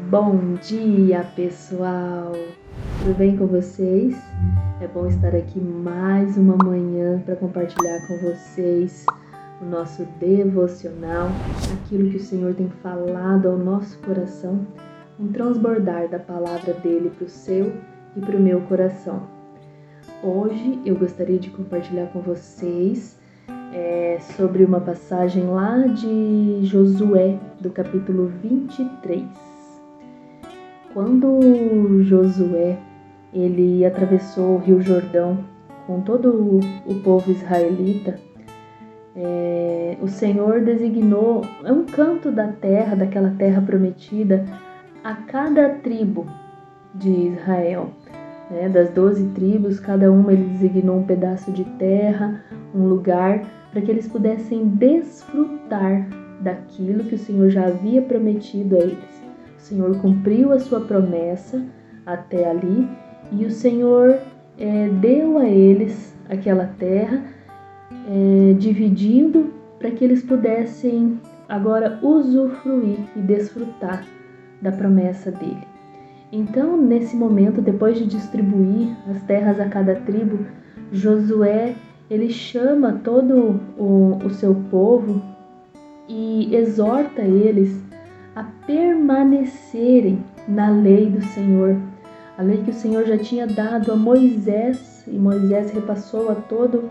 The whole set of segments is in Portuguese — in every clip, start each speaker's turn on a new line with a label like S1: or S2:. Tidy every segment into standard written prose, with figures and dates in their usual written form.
S1: Bom dia, pessoal! Tudo bem com vocês? É bom estar aqui mais uma manhã para compartilhar com vocês o nosso devocional, aquilo que o Senhor tem falado ao nosso coração, um transbordar da palavra dele para o seu e para o meu coração. Hoje eu gostaria de compartilhar com vocês sobre uma passagem lá de Josué, do capítulo 23. Quando Josué ele atravessou o Rio Jordão com todo o povo israelita, o Senhor designou um canto da terra, daquela terra prometida, a cada tribo de Israel. Das 12 tribos, cada uma ele designou um pedaço de terra, um lugar, para que eles pudessem desfrutar daquilo que o Senhor já havia prometido a eles. O Senhor cumpriu a sua promessa até ali e o Senhor deu a eles aquela terra, dividindo para que eles pudessem agora usufruir e desfrutar da promessa dele. Então, nesse momento, depois de distribuir as terras a cada tribo, Josué ele chama todo o seu povo e exorta eles a permanecerem na lei do Senhor, a lei que o Senhor já tinha dado a Moisés, e Moisés repassou a todo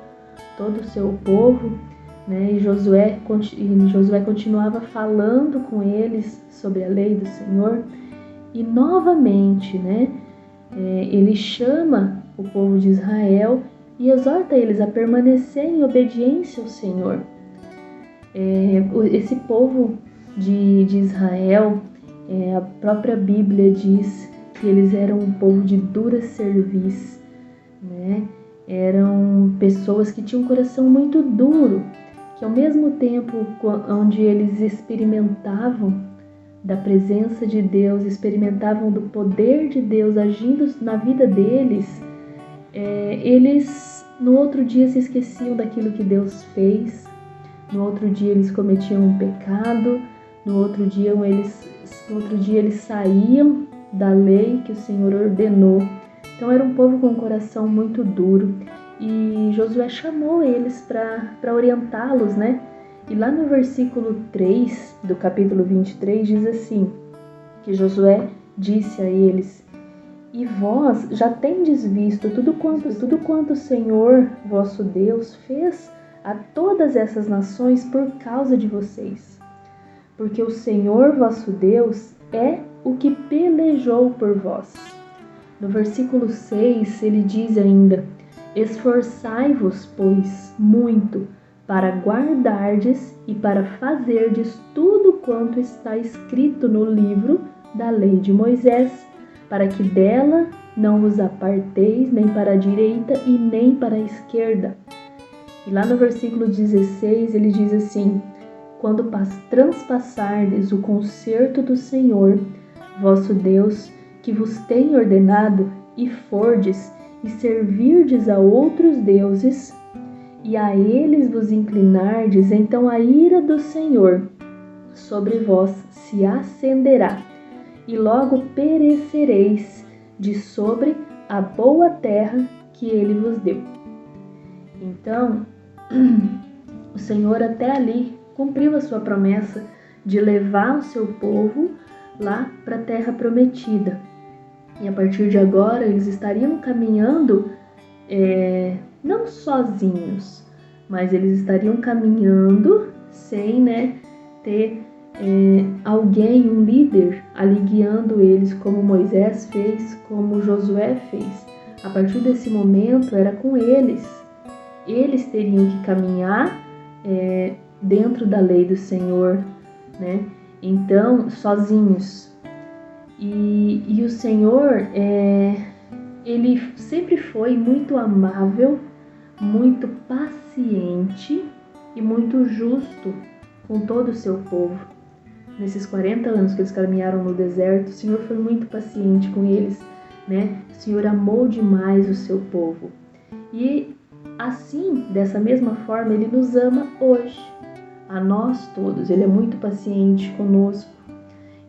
S1: o seu povo, e Josué continuava falando com eles sobre a lei do Senhor, e novamente, ele chama o povo de Israel e exorta eles a permanecer em obediência ao Senhor. Esse povo de Israel, a própria Bíblia diz que eles eram um povo de dura cerviz, Eram pessoas que tinham um coração muito duro, que ao mesmo tempo onde eles experimentavam da presença de Deus, experimentavam do poder de Deus agindo na vida deles, eles no outro dia se esqueciam daquilo que Deus fez. No outro dia eles cometiam um pecado, no outro dia eles saíam da lei que o Senhor ordenou. Então era um povo com um coração muito duro e Josué chamou eles para orientá-los, E lá no versículo 3 do capítulo 23 diz assim, que Josué disse a eles: "E vós já tendes visto tudo quanto o Senhor vosso Deus fez a todas essas nações por causa de vocês. Porque o Senhor vosso Deus é o que pelejou por vós." No versículo 6 ele diz ainda: "Esforçai-vos, pois, muito para guardardes e para fazerdes tudo quanto está escrito no livro da lei de Moisés, para que dela não vos aparteis nem para a direita e nem para a esquerda." E lá no versículo 16 ele diz assim: "Quando transpassardes o concerto do Senhor, vosso Deus, que vos tem ordenado, e fordes e servirdes a outros deuses, e a eles vos inclinardes, então a ira do Senhor sobre vós se acenderá, e logo perecereis de sobre a boa terra que ele vos deu." Então, o Senhor até ali cumpriu a sua promessa de levar o seu povo lá para a terra prometida. E a partir de agora eles estariam caminhando não sozinhos, mas eles estariam caminhando sem ter alguém, um líder ali guiando eles, como Moisés fez, como Josué fez. A partir desse momento era com eles. Eles teriam que caminhar dentro da lei do Senhor, Então, sozinhos. E o Senhor, ele sempre foi muito amável, muito paciente e muito justo com todo o seu povo. Nesses 40 anos que eles caminharam no deserto, o Senhor foi muito paciente com eles, O Senhor amou demais o seu povo. E assim, dessa mesma forma, ele nos ama hoje, a nós todos. Ele é muito paciente conosco.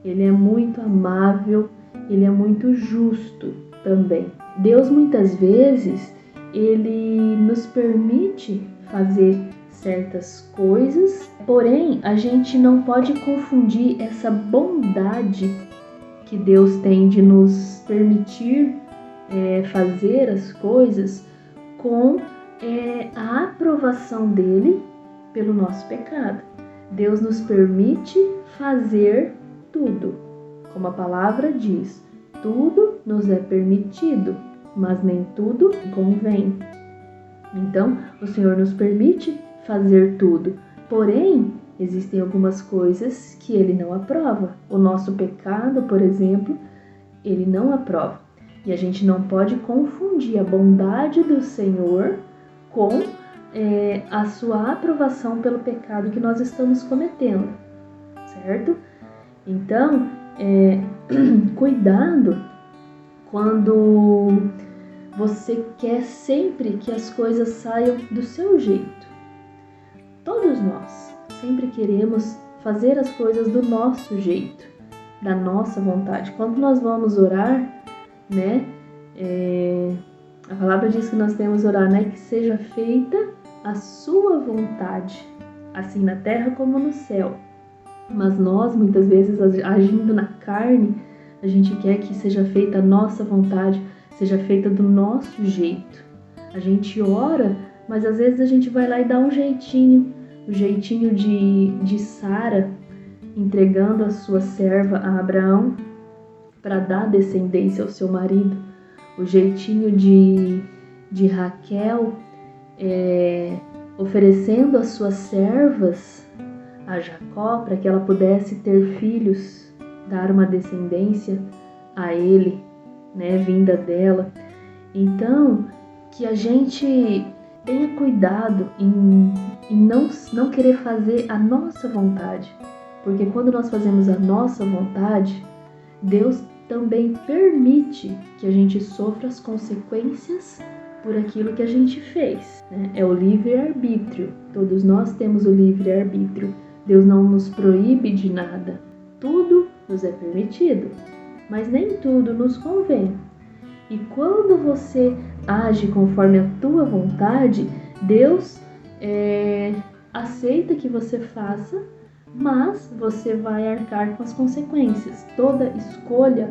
S1: Ele é muito amável, Ele é muito justo também. Deus muitas vezes, Ele nos permite fazer certas coisas, porém a gente não pode confundir essa bondade que Deus tem de nos permitir fazer as coisas com a aprovação dele pelo nosso pecado. Deus nos permite fazer tudo, como a palavra diz, tudo nos é permitido, mas nem tudo convém. Então, o Senhor nos permite fazer tudo, porém, existem algumas coisas que Ele não aprova. O nosso pecado, por exemplo, Ele não aprova. E a gente não pode confundir a bondade do Senhor com a sua aprovação pelo pecado que nós estamos cometendo, certo? Então, cuidado quando você quer sempre que as coisas saiam do seu jeito. Todos nós sempre queremos fazer as coisas do nosso jeito, da nossa vontade. Quando nós vamos orar, né? A palavra diz que nós temos que orar, né? Que seja feita a sua vontade, assim na terra como no céu. Mas nós, muitas vezes, agindo na carne, a gente quer que seja feita a nossa vontade, seja feita do nosso jeito. A gente ora, mas às vezes a gente vai lá e dá um jeitinho, o jeitinho de Sara, entregando a sua serva a Abraão para dar descendência ao seu marido, o jeitinho de Raquel oferecendo as suas servas a Jacó para que ela pudesse ter filhos, dar uma descendência a ele, né, vinda dela. Então, que a gente tenha cuidado em não querer fazer a nossa vontade, porque quando nós fazemos a nossa vontade, Deus também permite que a gente sofra as consequências por aquilo que a gente fez, né? É o livre-arbítrio. Todos nós temos o livre-arbítrio. Deus não nos proíbe de nada. Tudo nos é permitido, mas nem tudo nos convém. E quando você age conforme a tua vontade, Deus aceita que você faça, mas você vai arcar com as consequências. Toda escolha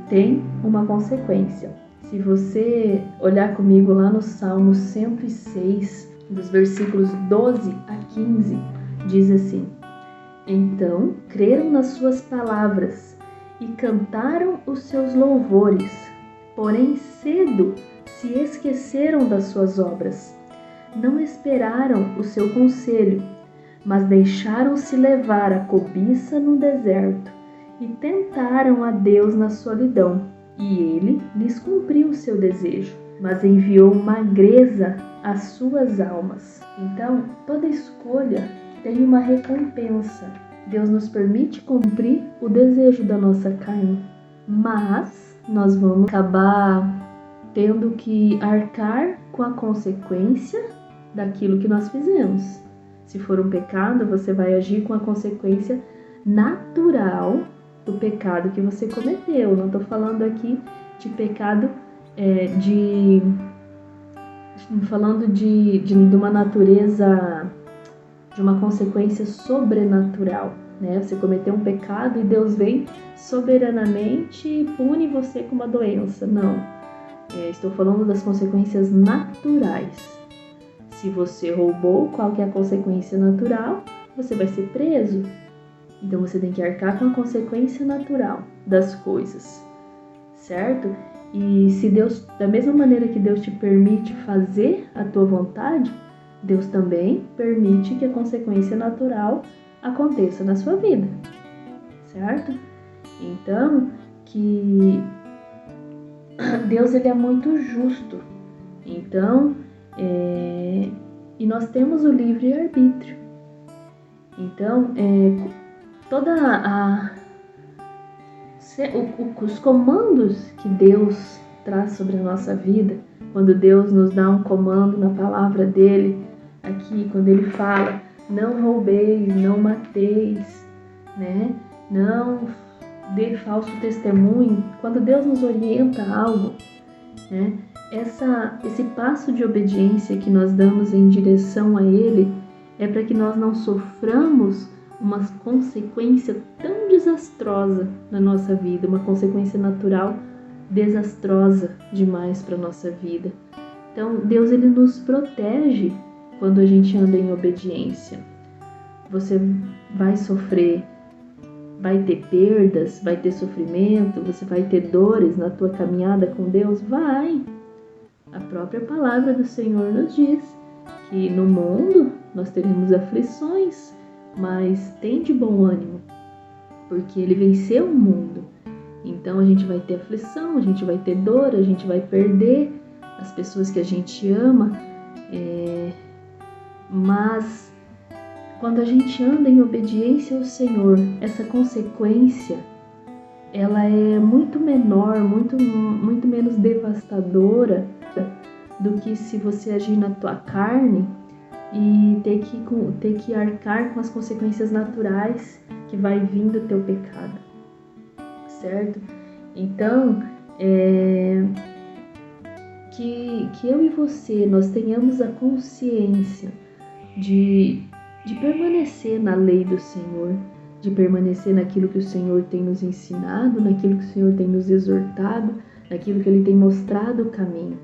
S1: tem uma consequência. Se você olhar comigo lá no Salmo 106, dos versículos 12 a 15, diz assim: Então creram nas suas palavras e cantaram os seus louvores, porém cedo se esqueceram das suas obras. Não esperaram o seu conselho, mas deixaram-se levar à cobiça no deserto e tentaram a Deus na solidão. E ele lhes cumpriu o seu desejo, mas enviou magreza às suas almas. Então, toda escolha tem uma recompensa. Deus nos permite cumprir o desejo da nossa carne, mas nós vamos acabar tendo que arcar com a consequência daquilo que nós fizemos. Se for um pecado, você vai agir com a consequência natural do pecado que você cometeu. Não estou falando aqui de pecado falando de uma natureza, de uma consequência sobrenatural, né? Você cometeu um pecado e Deus vem soberanamente e pune você com uma doença. Não. Estou falando das consequências naturais. Se você roubou, qual que é a consequência natural? Você vai ser preso. Então você tem que arcar com a consequência natural das coisas, certo? E se Deus, da mesma maneira que Deus te permite fazer a tua vontade, Deus também permite que a consequência natural aconteça na sua vida, certo? Então, que Deus, ele é muito justo. Então, e nós temos o livre-arbítrio. Então, os comandos que Deus traz sobre a nossa vida, quando Deus nos dá um comando na palavra dele, aqui, quando ele fala, não roubeis, não mateis, né? Não dê falso testemunho, quando Deus nos orienta a algo, né? Esse passo de obediência que nós damos em direção a Ele é para que nós não soframos uma consequência tão desastrosa na nossa vida, uma consequência natural desastrosa demais para a nossa vida. Então, Deus ele nos protege quando a gente anda em obediência. Você vai sofrer, vai ter perdas, vai ter sofrimento, você vai ter dores na tua caminhada com Deus? Vai! A própria palavra do Senhor nos diz que no mundo nós teremos aflições, mas tem de bom ânimo, porque Ele venceu o mundo. Então a gente vai ter aflição, a gente vai ter dor, a gente vai perder as pessoas que a gente ama, mas quando a gente anda em obediência ao Senhor, essa consequência ela é muito menor, muito menos devastadora do que se você agir na tua carne e ter que arcar com as consequências naturais que vai vir do teu pecado, certo? Então, que eu e você, nós tenhamos a consciência de permanecer na lei do Senhor, de permanecer naquilo que o Senhor tem nos ensinado, naquilo que o Senhor tem nos exortado, naquilo que Ele tem mostrado o caminho.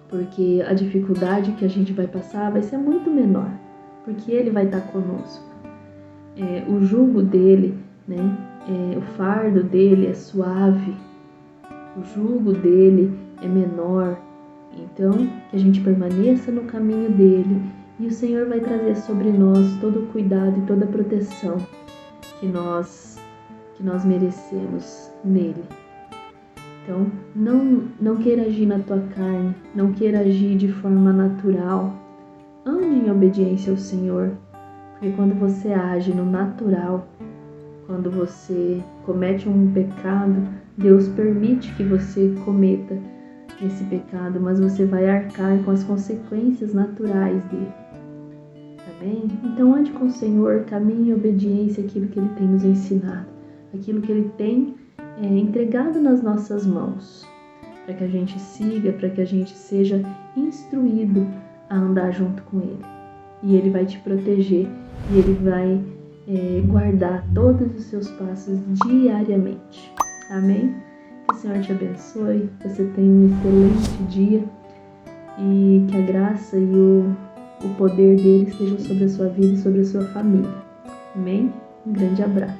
S1: Porque a dificuldade que a gente vai passar vai ser muito menor, porque Ele vai estar conosco. O jugo dele, né, o fardo dele é suave, o jugo dele é menor. Então, que a gente permaneça no caminho dele e o Senhor vai trazer sobre nós todo o cuidado e toda a proteção que nós merecemos nele. Então, não queira agir na tua carne, não queira agir de forma natural. Ande em obediência ao Senhor, porque quando você age no natural, quando você comete um pecado, Deus permite que você cometa esse pecado, mas você vai arcar com as consequências naturais dele. Amém? Então ande com o Senhor, caminhe em obediência àquilo que Ele tem nos ensinado, aquilo que Ele tem entregado nas nossas mãos, para que a gente siga, para que a gente seja instruído a andar junto com Ele. E Ele vai te proteger e Ele vai guardar todos os seus passos diariamente. Amém? Que o Senhor te abençoe, que você tenha um excelente dia e que a graça e o poder dele estejam sobre a sua vida e sobre a sua família. Amém? Um grande abraço.